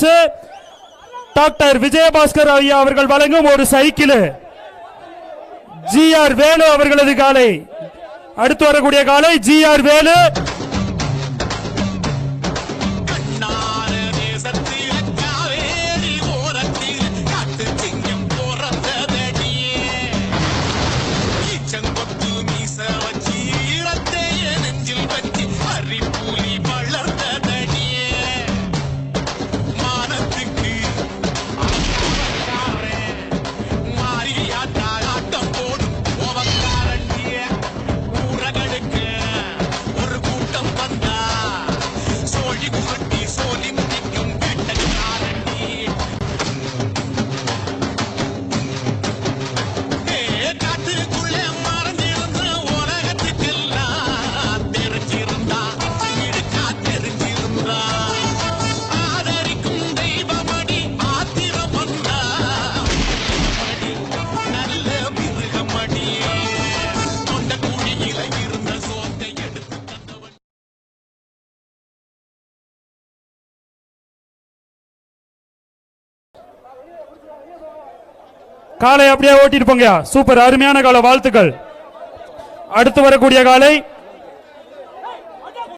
பரிசு டாக்டர் விஜயபாஸ்கர் ஐயா அவர்கள் வழங்கும் ஒரு சைக்கிள். GR வேலு அவர்களது காலை. அடுத்து வரக்கூடிய காலை GR வேலு. காலை அப்படியே ஓட்டிட்டு போங்க. சூப்பர், அருமையான காலை, வாழ்த்துக்கள். அடுத்து வரக்கூடிய காலை